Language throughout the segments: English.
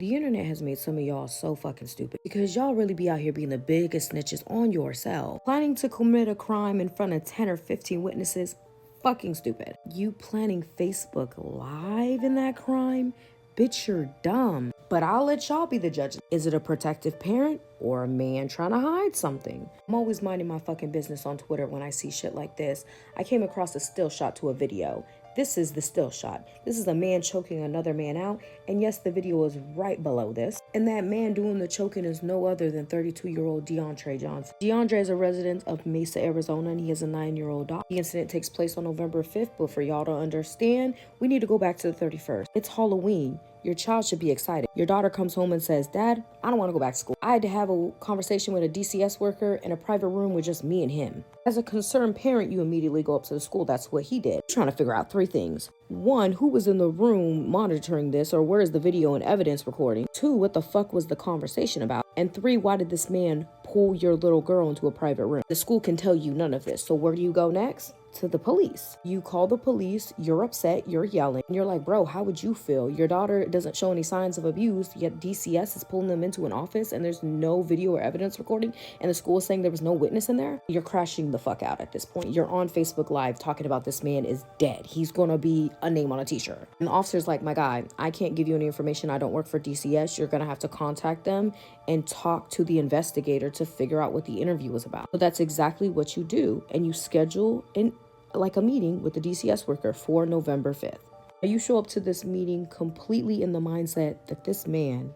The internet has made some of y'all so fucking stupid because y'all really be out here being the biggest snitches on yourself. Planning to commit a crime in front of 10 or 15 witnesses, fucking stupid. You planning Facebook Live in that crime? Bitch, you're dumb. But I'll let y'all be the judges. Is it a protective parent or a man trying to hide something? I'm always minding my fucking business on Twitter when I see shit like this. I came across a still shot to a video. This is the still shot. This is a man choking another man out. And yes, the video is right below this. And that man doing the choking is no other than 32-year-old DeAndre Johnson. DeAndre is a resident of Mesa, Arizona, and he has a 9-year-old daughter. The incident takes place on November 5th, but for y'all to understand, we need to go back to the 31st. It's Halloween. Your child should be excited. Your daughter comes home and says, Dad, I don't want to go back to school. I had to have a conversation with a DCS worker in a private room with just me and him. As a concerned parent, you immediately go up to the school. That's what he did. Trying to figure out 3 things. 1, who was in the room monitoring this, or where is the video and evidence recording? 2, what the fuck was the conversation about? And 3, why did this man pull your little girl into a private room? The school can tell you none of this. So where do you go next? To the police. You call the police, you're upset, you're yelling, and you're like, bro, how would you feel? Your daughter doesn't show any signs of abuse, yet DCS is pulling them into an office and there's no video or evidence recording, and the school is saying there was no witness in there? You're crashing the fuck out at this point. You're on Facebook Live talking about this man is dead. He's gonna be a name on a t-shirt. And the officer's like, my guy, I can't give you any information. I don't work for DCS. You're gonna have to contact them and talk to the investigator to figure out what the interview was about. So that's exactly what you do, and you schedule a meeting with the DCS worker for November 5th. You show up to this meeting completely in the mindset that this man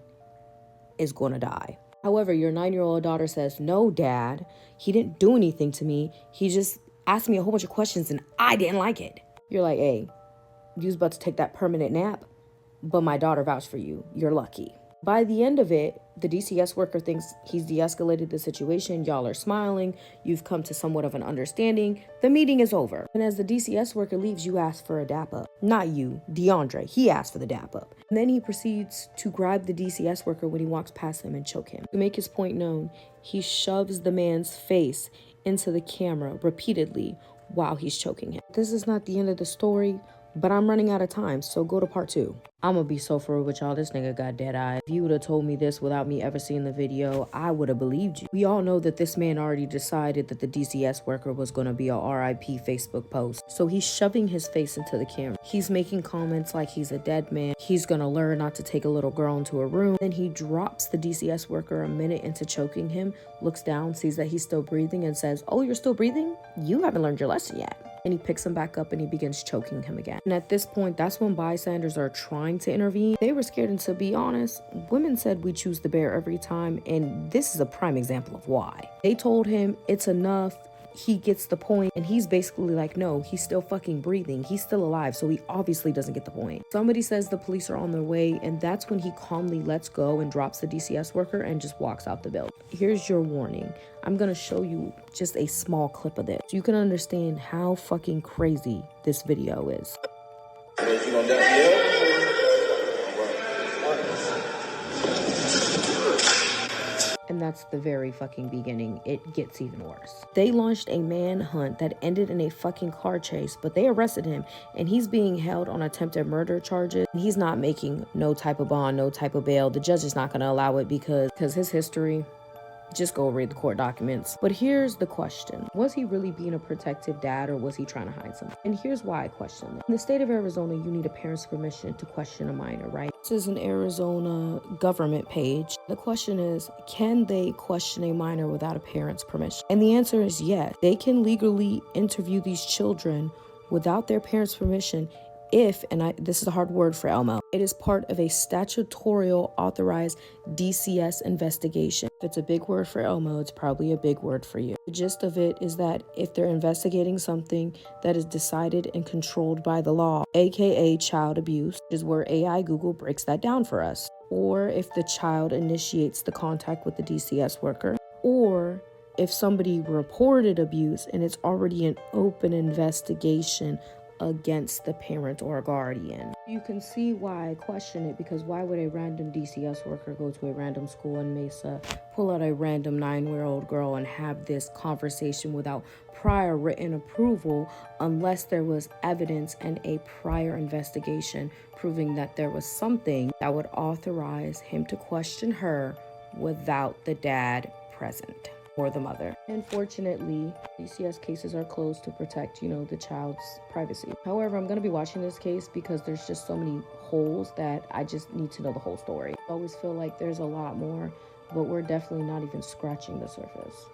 is going to die. However, your 9-year-old daughter says, no, Dad, he didn't do anything to me. He just asked me a whole bunch of questions and I didn't like it. You're like, hey, you was about to take that permanent nap, but my daughter vouched for you. You're lucky. By the end of it, the DCS worker thinks he's de-escalated the situation. Y'all are smiling. You've come to somewhat of an understanding. The meeting is over. And as the DCS worker leaves, you ask for a dap up. Not you, DeAndre. He asked for the dap up. And then he proceeds to grab the DCS worker when he walks past him and choke him. To make his point known, he shoves the man's face into the camera repeatedly while he's choking him. This is not the end of the story, but I'm running out of time, so go to part 2. I'm gonna be so for real with y'all. This nigga got dead eyes. If you would have told me this without me ever seeing the video, I would have believed you. We all know that this man already decided that the DCS worker was gonna be a RIP Facebook post. So he's shoving his face into the camera. He's making comments like he's a dead man. He's gonna learn not to take a little girl into a room. Then he drops the DCS worker a minute into choking him, looks down, sees that he's still breathing, and says, oh, you're still breathing? You haven't learned your lesson yet. And he picks him back up and he begins choking him again. And at this point, that's when bystanders are trying to intervene. They were scared, and to be honest, women said we choose the bear every time, and this is a prime example of why. They told him it's enough. He gets the point, and he's basically like, no, he's still fucking breathing. He's still alive, so he obviously doesn't get the point. Somebody says the police are on their way, and that's when he calmly lets go and drops the DCS worker and just walks out the building. Here's your warning. I'm gonna show you just a small clip of this so you can understand how fucking crazy this video is. And that's the very fucking beginning. It gets even worse. They launched a manhunt that ended in a fucking car chase, but they arrested him and he's being held on attempted murder charges. He's not making no type of bond, no type of bail. The judge is not going to allow it because his history. Just go read the court documents. But here's the question. Was he really being a protective dad, or was he trying to hide something? And here's why I question it. In the state of Arizona, you need a parent's permission to question a minor, right? This is an Arizona government page. The question is, can they question a minor without a parent's permission? And the answer is yes. They can legally interview these children without their parents' permission if, and this is a hard word for Elmo, it is part of a statutorial authorized DCS investigation. If it's a big word for Elmo, it's probably a big word for you. The gist of it is that if they're investigating something that is decided and controlled by the law, aka child abuse, is where AI Google breaks that down for us. Or if the child initiates the contact with the DCS worker, or if somebody reported abuse and it's already an open investigation against the parent or guardian. You can see why I question it, because why would a random DCS worker go to a random school in Mesa, pull out a random 9-year-old girl and have this conversation without prior written approval, unless there was evidence and a prior investigation proving that there was something that would authorize him to question her without the dad present or the mother. Unfortunately, DCS cases are closed to protect, the child's privacy. However, I'm going to be watching this case because there's just so many holes that I just need to know the whole story. I always feel like there's a lot more, but we're definitely not even scratching the surface.